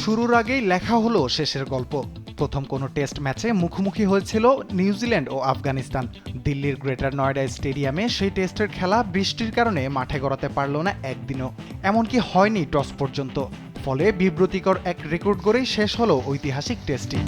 শুরুর আগেই লেখা হলো শেষের গল্প। প্রথম কোনো টেস্ট ম্যাচে মুখোমুখি হয়েছিল নিউজিল্যান্ড ও আফগানিস্তান। দিল্লির গ্রেটার নয়ডা স্টেডিয়ামে সেই টেস্টের খেলা বৃষ্টির কারণে মাঠে গড়াতে পারল না একদিনও, এমনকি হয়নি টস পর্যন্ত। ফলে বিব্রতিকর এক রেকর্ড গড়েই শেষ হলো ঐতিহাসিক টেস্টটি।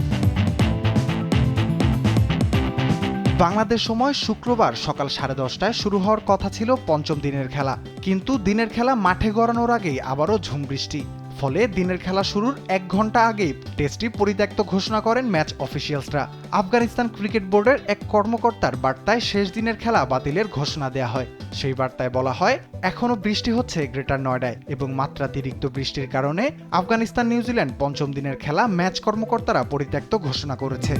বাংলাদেশ সময় শুক্রবার সকাল 10:30টায় শুরু হওয়ার কথা ছিল পঞ্চম দিনের খেলা, কিন্তু দিনের খেলা মাঠে গড়ানোর আগেই আবারও ঝুম বৃষ্টি। ফলে দিনের খেলা শুরুর 1 ঘন্টা আগেই টেস্টটি পরিত্যক্ত ঘোষণা করেন ম্যাচ অফিসিয়ালসরা। আফগানিস্তান ক্রিকেট বোর্ডের এক কর্মকর্তার বার্তায় শেষ দিনের খেলা বাতিলের ঘোষণা দেয়া হয়। সেই বার্তায় বলা হয়, এখনও বৃষ্টি হচ্ছে গ্রেটার নয়ডায় এবং মাত্রাতিরিক্ত বৃষ্টির কারণে আফগানিস্তান নিউজিল্যান্ড পঞ্চম দিনের খেলা ম্যাচ কর্মকর্তারা পরিত্যক্ত ঘোষণা করেছে।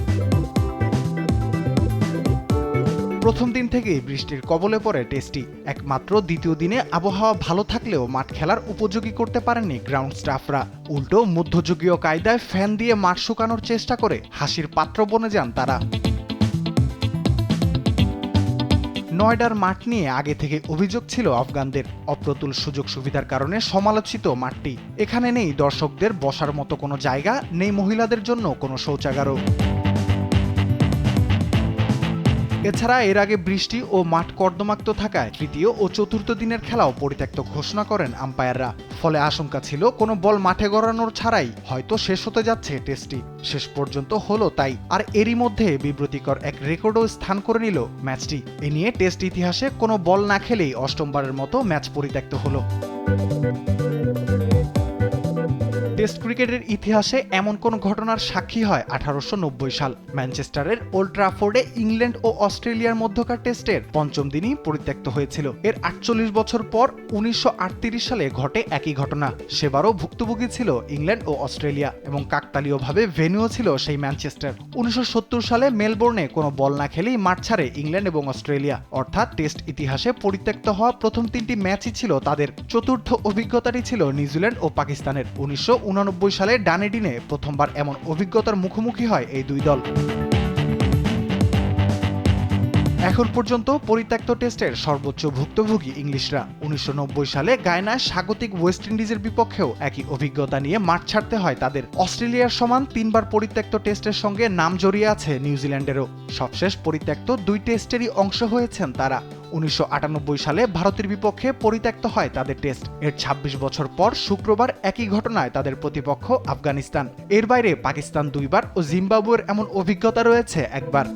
প্রথম দিন থেকেই বৃষ্টির কবলে পড়ে টেস্টটি। একমাত্র দ্বিতীয় দিনে আবহাওয়া ভালো থাকলেও মাঠ খেলার উপযোগী করতে পারেননি গ্রাউন্ড স্টাফরা। উল্টো মধ্যযুগীয় কায়দায় ফ্যান দিয়ে মাঠ শুকানোর চেষ্টা করে হাসির পাত্র বনে যান তারা। নয়ডার মাঠ নিয়ে আগে থেকে অভিযোগ ছিল আফগানদের। অপ্রতুল সুযোগ সুবিধার কারণে সমালোচিত মাঠটি। এখানে নেই দর্শকদের বসার মতো কোনো জায়গা, নেই মহিলাদের জন্য কোনো শৌচাগারও। এছাড়া এর আগে বৃষ্টি ও মাঠ কর্দমাক্ত থাকায় তৃতীয় ও চতুর্থ দিনের খেলাও পরিত্যক্ত ঘোষণা করেন আম্পায়াররা। ফলে আশঙ্কা ছিল কোনো বল মাঠে গড়ানোর ছাড়াই হয়তো শেষ হতে যাচ্ছে টেস্টটি। শেষ পর্যন্ত হলো তাই। আর এরই মধ্যে বিব্রতিকর এক রেকর্ডও স্থান করে নিল ম্যাচটি। এ নিয়ে টেস্ট ইতিহাসে কোনো বল না খেলেই অষ্টমবারের মতো ম্যাচ পরিত্যক্ত হলো। টেস্ট ক্রিকেটের ইতিহাসে এমন কোন ঘটনার সাক্ষী হয় 1890 সাল। ম্যানচেস্টারের ওল্ড ট্রাফোর্ডে ইংল্যান্ড ও অস্ট্রেলিয়ার মধ্যকার টেস্টের পঞ্চম দিনই পরিত্যক্ত হয়েছিল। এর 48 বছর পর 1938 সালে ঘটে একই ঘটনা। সেবারও ভুক্তভোগী ছিল ইংল্যান্ড ও অস্ট্রেলিয়া এবং কাকতালীয়ভাবে ভেন্যুও ছিল সেই ম্যানচেস্টার। 1970 সালে মেলবোর্নে কোনো বল না খেলেই মাঠ ছাড়ে ইংল্যান্ড এবং অস্ট্রেলিয়া। অর্থাৎ টেস্ট ইতিহাসে পরিত্যক্ত হওয়া প্রথম 3টি ম্যাচই ছিল তাদের। চতুর্থ অভিজ্ঞতাটি ছিল নিউজিল্যান্ড ও পাকিস্তানের। 1989 সালে ডানেডিনে প্রথমবার এমন অভিজ্ঞতার মুখোমুখি হয় এই দুই দল। এখন পর্যন্ত পরিত্যক্ত টেস্টের সর্বোচ্চ ভুক্তভোগী ইংলিশরা। 1990 সালে গায়ানায় স্বাগতিক ওয়েস্ট ইন্ডিজের বিপক্ষেও একই অভিজ্ঞতা নিয়ে মাঠ ছাড়তে হয় তাদের। অস্ট্রেলিয়ার সমান 3বার পরিত্যক্ত টেস্টের সঙ্গে নাম জড়িয়ে আছে নিউজিল্যান্ডেরও। সবশেষ পরিত্যক্ত 2 টেস্টেরই অংশ হয়েছেন তারা। 1998 সালে ভারতের বিপক্ষে পরিত্যক্ত হয় তাদের টেস্ট। এর 26 বছর পর শুক্রবার একই ঘটনায় তাদের প্রতিপক্ষ আফগানিস্তান। এর বাইরে পাকিস্তান 2বার ও জিম্বাবুয়ের এমন অভিজ্ঞতা রয়েছে 1বার।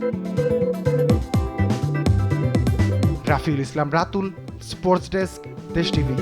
রাফিউল ইসলাম রাতুল, স্পোর্টস ডেস্ক, দেশ টিভি।